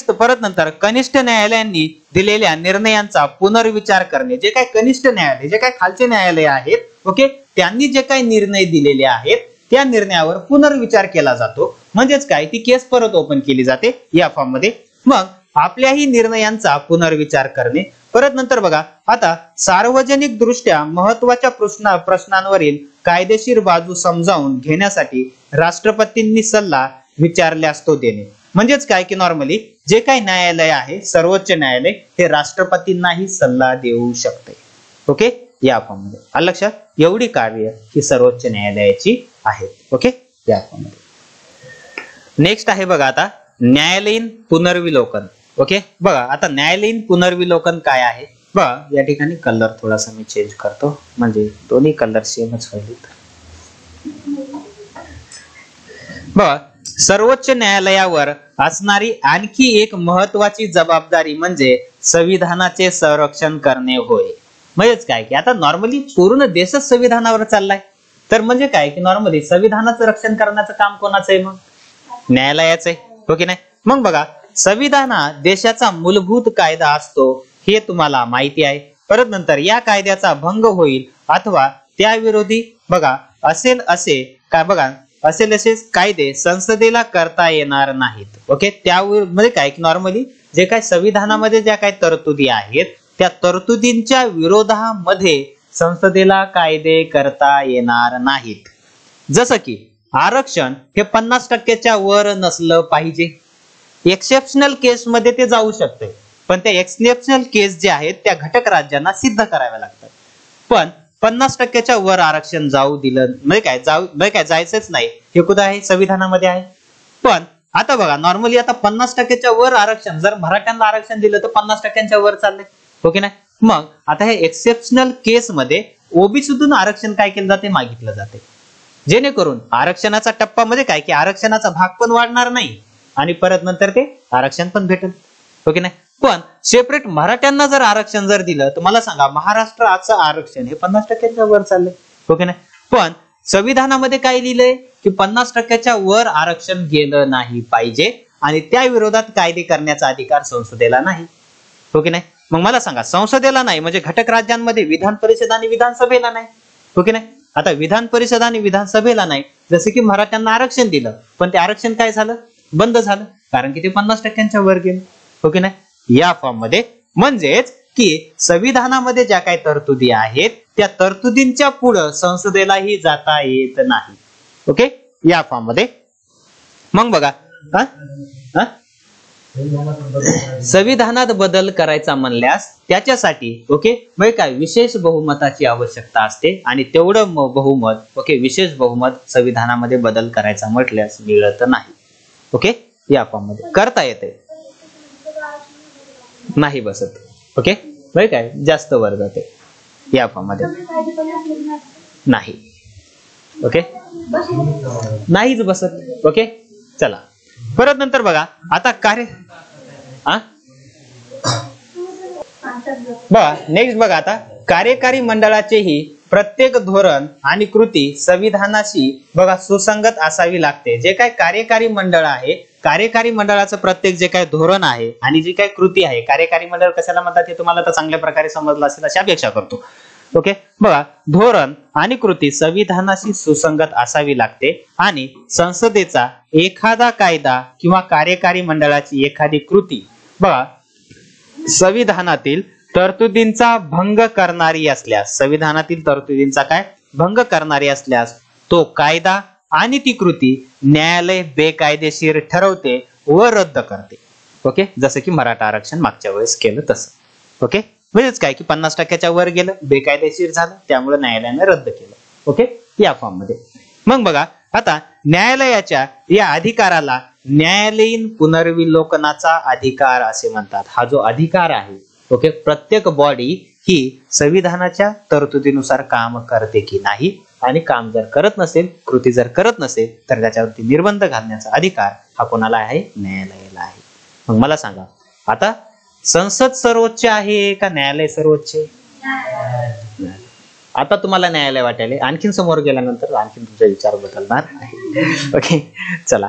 परत नंतर कनिष्ठ न्यायालयांनी दिलेल्या निर्णयांचा पुनर्विचार करणे. जे काही कनिष्ठ न्यायालय जे काही खालचे न्यायालय आहेत ओके त्यांनी जे काही निर्णय दिलेले आहेत त्या निर्णयावर पुनर्विचार केला जातो. म्हणजेच काय ती केस परत ओपन केली जाते या फॉर्म मध्ये. मग आपल्याही निर्णयांचा पुनर्विचार करणे. परत नंतर बघा आता सार्वजनिक दृष्ट्या महत्वाच्या प्रश्नांवरील कायदेशीर बाजू समजावून घेण्यासाठी राष्ट्रपतींनी सल्ला विचारल्यास तो देणे. म्हणजेच काय की नॉर्मली जे काही न्यायालय आहे सर्वोच्च न्यायालय हे राष्ट्रपतींनाही सल्ला देऊ शकते. ओके, या फॉर्म मध्ये आलं लक्षात. एवढी कार्य ही सर्वोच्च न्यायालयाची आहेत. ओके, या फॉर्म मध्ये. नेक्स्ट आहे बघा आता न्यायालयीन पुनर्विलोकन. ओके, बघा आता न्यायालयीन पुनर्विलोकन काय आहे. बघा या ठिकाणी कलर थोडासा मी चेंज करतो म्हणजे दोन्ही कलर सेमच होईल. बघा सर्वोच्च न्यायालयावर असणारी आणखी एक महत्वाची जबाबदारी म्हणजे संविधानाचे संरक्षण करणे होय. म्हणजेच काय की आता नॉर्मली पूर्ण देशच संविधानावर चाललाय तर म्हणजे काय की नॉर्मली संविधानाचं रक्षण करण्याचं काम कोणाचं आहे? मग न्यायालयाचं आहे, हो की नाही? मग बघा, संविधान हा देशाचा मूलभूत कायदा असतो हे तुम्हाला माहिती आहे. परत नंतर या कायद्याचा भंग होईल अथवा त्याविरोधी बघा असेल असे कायदे संसदेला करता येणार नाहीत. ओके, त्यामध्ये काय नॉर्मली जे काय संविधानामध्ये ज्या काही तरतुदी आहेत त्या तरतुदींच्या विरोधामध्ये संसदेला कायदे करता येणार नाहीत. जसं की आरक्षण हे 50% वर नसलं पाहिजे. एक्सेप्शनल केस मध्ये ते जाऊ शकते, पण त्या एक्सेप्शनल केस जे आहेत त्या घटक राज्यांना सिद्ध कराव्या लागतात. पण 50% वर आरक्षण जाऊ दिलं म्हणजे काय जायचंच नाही हे कुठं आहे? संविधानामध्ये आहे. पण आता बघा नॉर्मली आता 50% वर आरक्षण, जर मराठ्यांना आरक्षण दिलं तर 50% वर चाललंय, हो की नाही? मग आता हे एक्सेप्शनल केस मध्ये ओबीसीतून आरक्षण काय केलं जाते? मागितलं जाते, जेणेकरून आरक्षणाचा टप्पा म्हणजे काय की आरक्षणाचा भाग पण वाढणार नाही आणि परत नंतर ते आरक्षण पण भेटेल, हो की नाही? पण सेपरेट मराठ्यांना जर आरक्षण जर दिलं तर मला सांगा महाराष्ट्राचं आरक्षण हे 50% वर चाललंय, हो की नाही? पण संविधानामध्ये काय लिहिलंय की 50% वर आरक्षण गेलं नाही पाहिजे आणि त्या विरोधात कायदे करण्याचा अधिकार संसदेला नाही, हो की नाही? मग मला सांगा संसदेला नाही म्हणजे घटक राज्यांमध्ये विधान परिषद आणि विधानसभेला नाही, हो की नाही? आता विधान परिषद आणि विधानसभेला नाही, जसे की मराठ्यांना आरक्षण दिलं पण ते आरक्षण काय झालं? बंद झालं, कारण की ते 50% वर गेलं, हो की नाही? या फॉर्म मध्ये म्हणजेच की संविधानामध्ये ज्या काही तरतुदी आहेत त्या तरतुदींच्या पुढे संसदेलाही जाता येत नाही. ओके, या फॉर्म मध्ये. मग बघा संविधानात बदल करायचा म्हणल्यास त्याच्यासाठी ओके म्हणजे काय विशेष बहुमताची आवश्यकता असते आणि तेवढं बहुमत ओके विशेष बहुमत संविधानामध्ये बदल करायचा म्हटल्यास मिळत नाही. ओके, या फॉर्म मध्ये करता येते, नाही बसत. ओके, म्हणजे काय जास्त वर जाते या फॉर्म मध्ये नाही. ओके, नाहीच बसत. ओके, चला परत नंतर बघा आता बघा नेक्स्ट बघा आता कार्यकारी मंडळाचेही प्रत्येक धोरण आणि कृती संविधानाशी बघा सुसंगत असावी लागते. जे काय कार्यकारी मंडळ आहे, कार्यकारी मंडळाचं प्रत्येक जे काय धोरण आहे आणि जी काय कृती आहे, कार्यकारी मंडळ कशाला म्हणतात हे तुम्हाला तर चांगल्या प्रकारे समजलं असेल अशी अपेक्षा करतो. ओके, बघा धोरण आणि कृती संविधानाशी सुसंगत असावी लागते आणि संसदेचा एखादा कायदा किंवा कार्यकारी मंडळाची एखादी कृती बघा संविधानातील तरतुदींचा भंग करणारी असल्यास, संविधानातील तरतुदींचा काय भंग करणारी असल्यास तो कायदा आणि ती कृती न्यायालय बेकायदेशीर ठरवते व रद्द करते. ओके, जसं की मराठा आरक्षण मागच्या वेळेस केलं तसं. ओके, म्हणजेच काय की 50% वर गेलं, बेकायदेशीर झालं, त्यामुळे न्यायालयाने रद्द केलं. ओके, या फॉर्म मध्ये. मग बघा आता न्यायालयाच्या या अधिकाराला न्यायालयीन पुनर्विलोकनाचा अधिकार असे म्हणतात. हा जो अधिकार आहे ओके प्रत्येक बॉडी ही संविधानाच्या तरतुदीनुसार काम करते की नाही आणि काम जर करत नसेल, कृती जर करत नसेल तर त्याच्यावरती निर्बंध घालण्याचा अधिकार हा कोणाला आहे? न्यायालयाला आहे. मग मला सांगा आता संसद सर्वोच्च आहे का न्यायालय सर्वोच्च? आता तुम्हाला न्यायालय वाटेल, आणखीन समोर गेल्यानंतर आणखीन तुमचा विचार बदलणार आहे. ओके, चला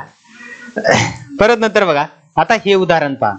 परत नंतर बघा आता हे उदाहरण पहा.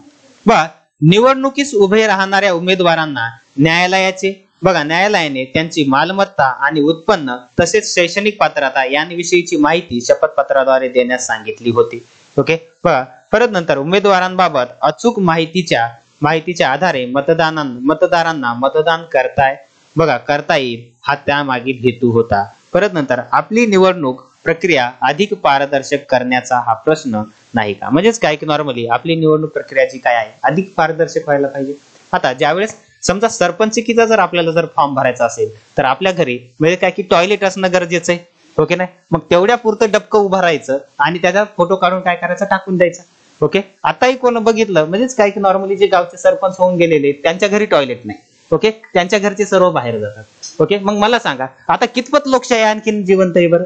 बघा निवडणुकीस उभे राहणाऱ्या उमेदवारांना न्यायालयाने त्यांची मालमत्ता आणि उत्पन्न तसेच शैक्षणिक पात्रता यांविषयीची माहिती शपथपत्राद्वारे देण्यास सांगितली होती. ओके, बघा परत नंतर उमेदवारांबाबत अचूक माहितीच्या आधारे मतदारांना मतदान करता येईल हा त्यामागील हेतू होता. परत नंतर आपली निवडणूक प्रक्रिया अधिक पारदर्शक करण्याचा हा प्रश्न नाही का? म्हणजेच काय की नॉर्मली आपली निवडणूक प्रक्रिया जी काय आहे अधिक पारदर्शक व्हायला पाहिजे. आता ज्यावेळेस समजा सरपंचिकीचा जर आपल्याला जर फॉर्म भरायचा असेल तर आपल्या घरी म्हणजे काय की टॉयलेट असणं गरजेचं आहे. ओके नाही, मग तेवढ्या पुरतं डबकं उभं राहायचं आणि त्याचा फोटो काढून काय करायचं टाकून द्यायचा. ओके, आताही कोण बघितलं म्हणजेच काय की नॉर्मली जे गावचे सरपंच होऊन गेलेले त्यांच्या घरी टॉयलेट नाही. ओके, त्यांच्या घरचे सर्व बाहेर जातात. ओके, मग मला सांगा आता कितपत लोकशाही आणखीन जिवंत आहे बरं?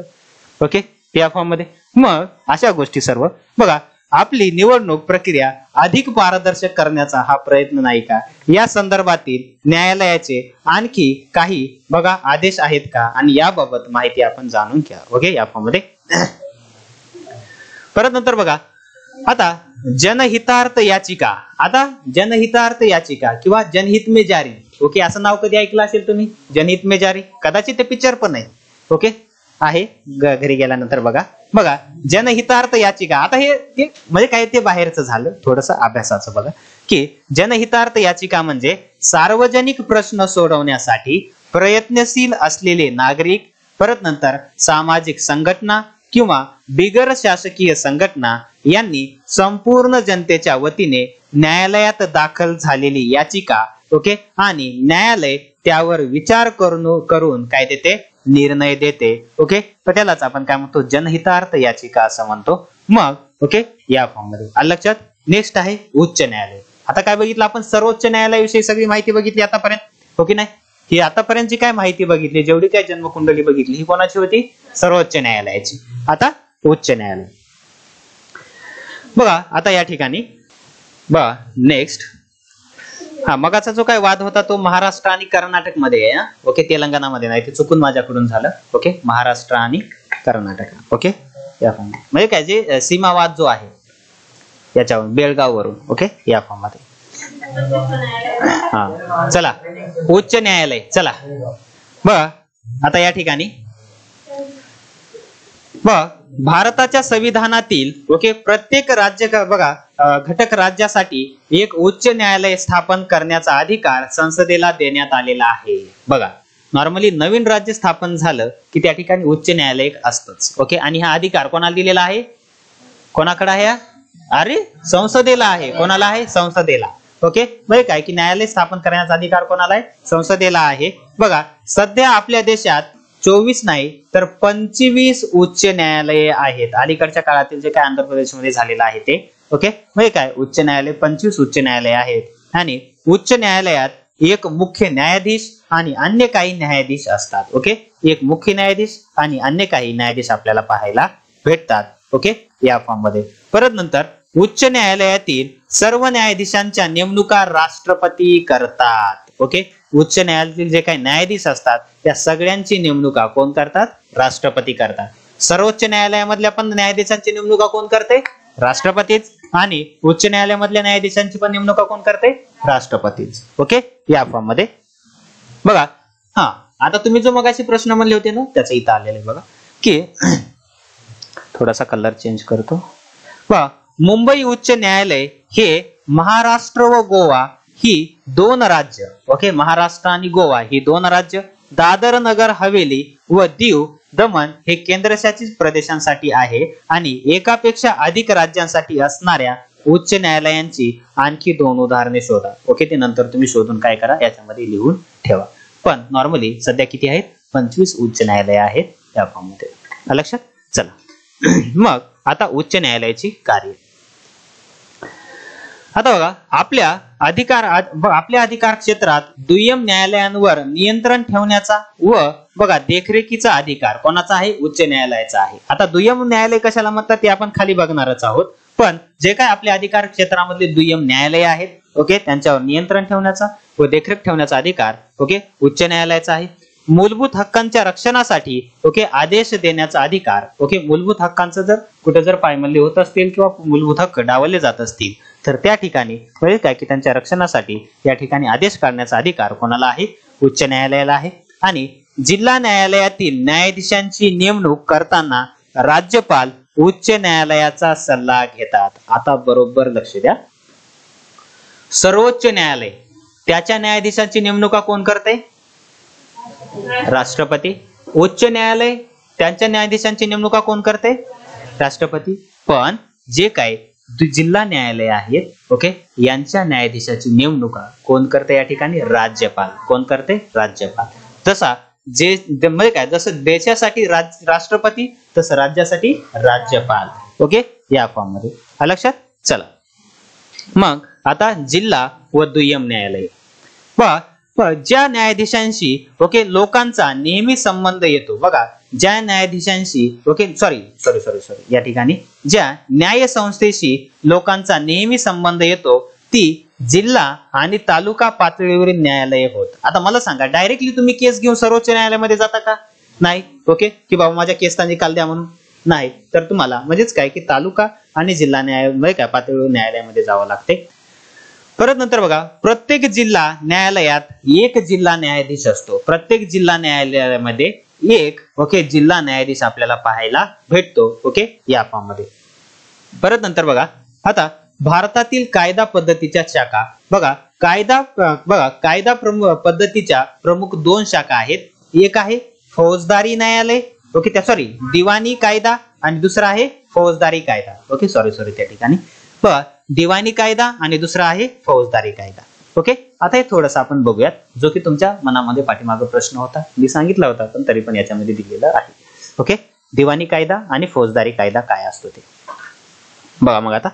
ओके, या फॉर्म मध्ये. मग अशा गोष्टी सर्व बघा आपली निवडणूक प्रक्रिया अधिक पारदर्शक करण्याचा हा प्रयत्न नाही का? या संदर्भातील न्यायालयाचे आणखी काही बघा आदेश आहेत का आणि याबाबत माहिती आपण जाणून घ्या. ओके, या फॉर्ममध्ये. परत नंतर बघा आता जनहितार्थ याचिका. आता जनहितार्थ याचिका किंवा जनहित में जारी. ओके, असं नाव कधी ऐकलं असेल तुम्ही? जनहित में जारी. कदाचित ते पिक्चर पण आहे. ओके आहे, घरी गेल्यानंतर बघा बघा जनहितार्थ याचिका. आता हे म्हणजे काय ते बाहेरचं झालं, थोडस अभ्यासाचं बघा की जनहितार्थ याचिका म्हणजे सार्वजनिक प्रश्न सोडवण्यासाठी प्रयत्नशील असलेले नागरिक, परत नंतर सामाजिक संघटना किंवा बिगर शासकीय संघटना यांनी संपूर्ण जनतेच्या वतीने न्यायालयात दाखल झालेली याचिका. ओके, आणि न्यायालय त्यावर विचार करून काय देते? निर्णय देते. ओके, तर त्यालाच आपण काय म्हणतो? जनहितार्थ याचिका असं म्हणतो. मग ओके, या फॉर्म मध्ये आलं लक्षात. नेक्स्ट आहे उच्च न्यायालय. आता काय बघितलं आपण? सर्वोच्च न्यायालयाविषयी सगळी माहिती बघितली आतापर्यंत. ओके नाही, ही आतापर्यंतची काय माहिती बघितली, जेवढी काय जन्मकुंडली बघितली, ही कोणाची होती? सर्वोच्च न्यायालयाची. आता उच्च न्यायालय बघा. आता या ठिकाणी बघा नेक्स्ट, हा मगाचा जो काय वाद होता तो महाराष्ट्र आणि कर्नाटक मध्ये आहे. ओके, तेलंगणामध्ये नाही, ते चुकून माझ्याकडून झालं. ओके, महाराष्ट्र आणि कर्नाटक. ओके, या फॉर्म म्हणजे काय जे सीमावाद जो आहे याच्यावरून बेळगाव वरून. ओके, या फॉर्म मध्ये. हा चला उच्च न्यायालय. चला बघ आता या ठिकाणी बघ भारताच्या संविधानातील ओके प्रत्येक राज्य बघा घटक राज्यासाठी एक उच्च न्यायालय स्थापन करण्याचा अधिकार संसदेला देण्यात आलेला आहे. बघा नॉर्मली नवीन राज्य स्थापन झालं की त्या ठिकाणी उच्च न्यायालय असतंच. ओके, आणि हा अधिकार कोणाला दिलेला आहे? कोणाकडे आहे? अरे संसदेला आहे. कोणाला आहे? संसदेला. ओके, म्हणजे काय की न्यायालय स्थापन करण्याचा अधिकार कोणाला आहे? संसदेला आहे. बघा सध्या आपल्या देशात 24 नाही तर 25 उच्च न्यायालये आहेत. अलीकडच्या काळातील जे काय आंध्र प्रदेशमध्ये झालेलं आहे ते. ओके, म्हणजे काय उच्च न्यायालय 25 उच्च न्यायालय आहेत आणि उच्च न्यायालयात एक मुख्य न्यायाधीश आणि अन्य काही न्यायाधीश असतात. ओके, एक मुख्य न्यायाधीश आणि अन्य काही न्यायाधीश आपल्याला पाहायला भेटतात. ओके, या फॉर्म मध्ये. परत नंतर उच्च न्यायालयातील सर्व न्यायाधीशांच्या नेमणुका राष्ट्रपती करतात. ओके, उच्च न्यायालयातील जे काही न्यायाधीश असतात त्या सगळ्यांची नेमणुका कोण करतात? राष्ट्रपती करतात. सर्वोच्च न्यायालयामधल्या पण न्यायाधीशांची नेमणुका कोण करते? राष्ट्रपतीच. आणि उच्च न्यायालयामधल्या न्यायाधीशांची पण नेमणुका कोण करते? राष्ट्रपतीच. ओके, या फॉर्म मध्ये बघा. हा आता तुम्ही जो मगाशी प्रश्न म्हणले होते ना त्याचं इथं आलेलं आहे बघा की थोडासा कलर चेंज करतो. बघा मुंबई उच्च न्यायालय हे महाराष्ट्र व गोवा ही दोन राज्य. ओके, महाराष्ट्र आणि गोवा ही दोन राज्य, दादर नगर हवेली व दीव दमण हे केंद्रशासित प्रदेशांसाठी आहे आणि एकापेक्षा अधिक राज्यांसाठी असणाऱ्या उच्च न्यायालयांची आणखी 2 उदाहरणे शोधा. ओके, ते नंतर तुम्ही शोधून काय करा याच्यामध्ये लिहून ठेवा. पण नॉर्मली सध्या किती आहेत? 25 उच्च न्यायालय आहेत या फॉर्म मध्ये. लक्षात. चला मग आता उच्च न्यायालयाची कार्य. आता बघा आपल्या अधिकार क्षेत्रात दुय्यम न्यायालयांवर नियंत्रण ठेवण्याचा व बघा देखरेखीचा अधिकार कोणाचा आहे? उच्च न्यायालयाचा आहे. आता दुय्यम न्यायालय कशाला म्हणतात ते आपण खाली बघणारच आहोत. पण जे काय आपल्या अधिकार क्षेत्रामधले दुय्यम न्यायालय आहेत ओके त्यांच्यावर नियंत्रण ठेवण्याचा व देखरेख ठेवण्याचा अधिकार ओके उच्च न्यायालयाचा आहे. मूलभूत हक्कांच्या रक्षणासाठी ओके आदेश देण्याचा अधिकार ओके मूलभूत हक्कांचं जर कुठे जर पायमल्ली होत असतील किंवा मूलभूत हक्क डावलले जात असतील तर त्या ठिकाणी म्हणजे काय की त्यांच्या रक्षणासाठी या ठिकाणी आदेश काढण्याचा अधिकार कोणाला आहे? उच्च न्यायालयाला आहे. आणि जिल्हा न्यायालयातील न्यायाधीशांची नेमणूक करताना राज्यपाल उच्च न्यायालयाचा सल्ला घेतात. आता बरोबर लक्ष द्या. सर्वोच्च न्यायालय त्याच्या न्यायाधीशांची नेमणुका कोण करते? राष्ट्रपती. उच्च न्यायालय त्यांच्या न्यायाधीशांची नेमणुका कोण करते? राष्ट्रपती. पण जे काय जिल्हा न्यायालय आहेत ओके यांच्या न्यायाधीशाची नेमणुका कोण करते या ठिकाणी? राज्यपाल. कोण करते? राज्यपाल. तसा जे म्हणजे काय जसं देशासाठी राष्ट्रपती तसं राज्यासाठी राज्यपाल. ओके या फॉर्म मध्ये लक्षात. चला मग आता जिल्हा व दुय्यम न्यायालय ज्या न्यायाधीशांशी ओके लोकांचा नेहमी संबंध येतो बघा ज्या न्यायाधीशांशी सॉरी या ठिकाणी ज्या न्याय संस्थेशी लोकांचा नेहमी संबंध येतो ती जिल्हा आणि तालुका पातळीवरील न्यायालये होत. आता मला सांगा, डायरेक्टली तुम्ही केस घेऊन सर्वोच्च न्यायालयामध्ये जाता का? नाही. ओके, की बाबा माझ्या केसचा निकाल द्या म्हणून नाही. तर तुम्हाला म्हणजेच काय की तालुका आणि जिल्हा न्यायालय काय पातळीवर न्यायालयामध्ये जावं लागते. परत नंतर बघा, प्रत्येक जिल्हा न्यायालयात एक जिल्हा न्यायाधीश असतो. प्रत्येक जिल्हा न्यायालयामध्ये एक जिल्हा न्यायाधीश आपल्याला पाहायला भेटतो. ओके, या फॉर्म मध्ये. परत नंतर बघा, आता भारतातील कायदा पद्धतीच्या शाखा बघा. कायदा पद्धतीच्या प्रमुख 2 शाखा आहेत. एक आहे फौजदारी न्यायालय, दिवाणी कायदा, आणि दुसरा आहे फौजदारी कायदा. ओके, सॉरी त्या ठिकाणी बघा, दिवाणी कायदा आणि दुसरा आहे फौजदारी कायदा. ओके, आता हे थोडंसं आपण बघूयात, जो की तुमच्या मनामध्ये पाठीमागे प्रश्न होता, मी सांगितला होता, पण तरी पण याच्यामध्ये दिलेलं आहे. ओके, दिवाणी कायदा आणि फौजदारी कायदा काय असतो ते बघा. मग आता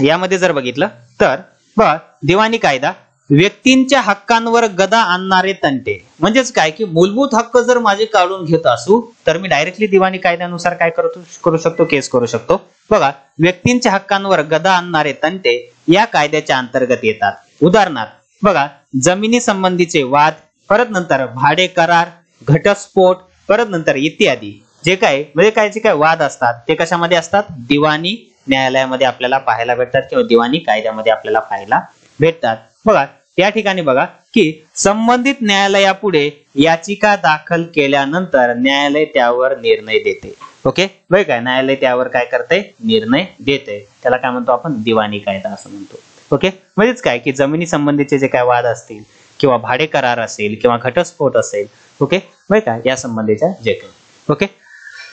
यामध्ये जर बघितलं तर बघा, दिवाणी कायदा व्यक्तींच्या हक्कांवर गदा आणणारे तंटे. म्हणजेच काय की मूलभूत हक्क जर माझे काढून घेत असू तर मी डायरेक्टली दिवाणी कायद्यानुसार काय करू शकतो, केस करू शकतो. बघा, व्यक्तींच्या हक्कांवर गदा आणणारे तंटे या कायद्याच्या अंतर्गत येतात. उदाहरणार्थ बघा, जमिनी संबंधीचे वाद, परत नंतर भाडे करार, घटस्फोट, परत नंतर इत्यादी जे काय वाद असतात ते कशामध्ये असतात? दिवाणी न्यायालयामध्ये आपल्याला पाहायला भेटतात किंवा दिवाणी कायद्यामध्ये आपल्याला पाहायला भेटतात. बघा, त्या ठिकाणी बघा की संबंधित न्यायालयापुढे याचिका दाखल केल्यानंतर न्यायालय त्यावर निर्णय देते. ओके, बघ काय न्यायालय त्यावर काय करते? निर्णय देते. त्याला काय म्हणतो आपण? दिवाणी कायदा असं म्हणतो. ओके, म्हणजेच काय की जमिनी संबंधीचे जे काय वाद असतील किंवा भाडे करार असेल किंवा घटस्फोट असेल, ओके, बघ काय या संबंधीच्या जे काही. ओके,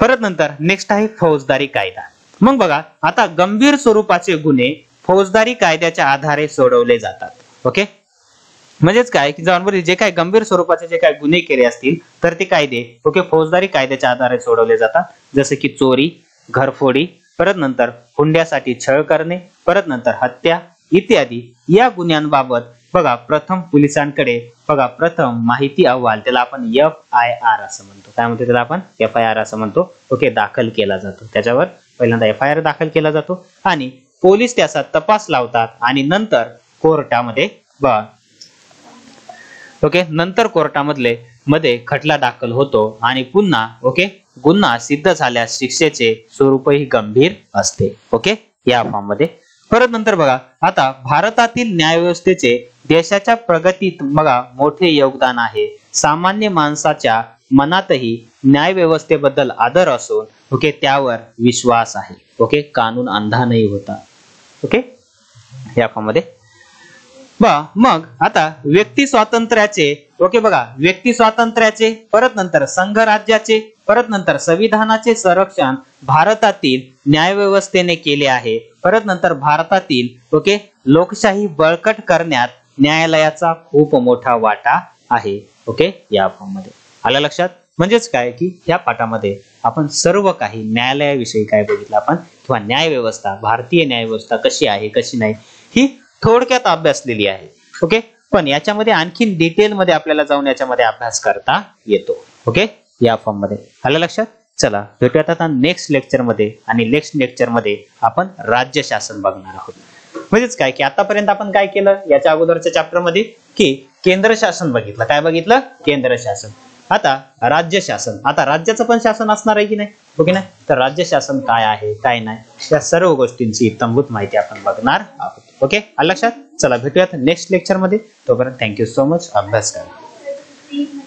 परत नंतर नेक्स्ट आहे फौजदारी कायदा. मग बघा, आता गंभीर स्वरूपाचे गुन्हे फौजदारी कायद्याच्या आधारे सोडवले जातात. ओके, म्हणजेच काय की जे काय गंभीर स्वरूपाचे जे काय गुन्हे केले असतील तर ते कायदे फौजदारी कायद्याच्या आधारे सोडवले जातात. जसे की चोरी, घरफोडी, परत नंतर हुंड्यासाठी छळ करणे, परत नंतर हत्या इत्यादी या गुन्ह्यांबाबत बघा प्रथम पोलिसांकडे प्रथम माहिती अहवाल, त्याला आपण FIR असं म्हणतो. काय म्हणतो त्याला आपण? FIR असं म्हणतो. ओके, दाखल केला जातो. त्याच्यावर पहिल्यांदा FIR दाखल केला जातो आणि पोलीस त्याचा तपास लावतात आणि नंतर कोर्टामध्ये मध्ये खटला दाखल होतो आणि पुन्हा गुन्हा सिद्ध झाल्यास शिक्षेचे स्वरूपही गंभीर असते. ओके, या फॉर्म मध्ये. परत नंतर बघा, आता भारतातील न्यायव्यवस्थेचे देशाच्या प्रगतीत मोठे योगदान आहे. सामान्य माणसाच्या मनातही न्यायव्यवस्थेबद्दल आदर असून त्यावर विश्वास आहे. ओके, कानून अंधा नाही होता. ओके, या फॉर्म मध्ये. मग आता व्यक्ती स्वातंत्र्याचे व्यक्ती स्वातंत्र्याचे, परत नंतर संघराज्याचे, परत नंतर संविधानाचे संरक्षण भारतातील न्यायव्यवस्थेने केले आहे. परत नंतर भारतातील लोकशाही बळकट करण्यात न्यायालयाचा खूप मोठा वाटा आहे. ओके, या फॉर्म मध्ये आलं लक्षात. म्हणजेच काय की या पाठामध्ये आपण सर्व काही न्यायालयाविषयी काय बघितलं आपण, किंवा न्यायव्यवस्था, भारतीय न्यायव्यवस्था कशी आहे कशी नाही ही थोडक्यात अभ्यासलेली आहे. ओके, पण याच्यामध्ये आणखीन डिटेल मध्ये आपल्याला जाऊन याच्यामध्ये अभ्यास करता येतो. ओके, या फॉर्म मध्ये आलं लक्षात. चला भेटूयात आता नेक्स्ट लेक्चर मध्ये, आणि नेक्स्ट लेक्चर मध्ये आपण राज्य शासन बघणार आहोत. म्हणजेच काय की आतापर्यंत आपण काय केलं, याच्या अगोदरच्या चॅप्टर मध्ये की केंद्र शासन बघितलं. काय बघितलं? केंद्र शासन. आता राज्य शासन, आता राज्याचं पण शासन असणार आहे की नाही? ओके ना. तर राज्य शासन काय आहे काय नाही या सर्व गोष्टींची इत्थंभूत माहिती आपण बघणार आहोत. ओके, आलं लक्षात. चला भेटूयात नेक्स्ट लेक्चर मध्ये. तोपर्यंत थँक्यू सो मच. अभ्यास करा.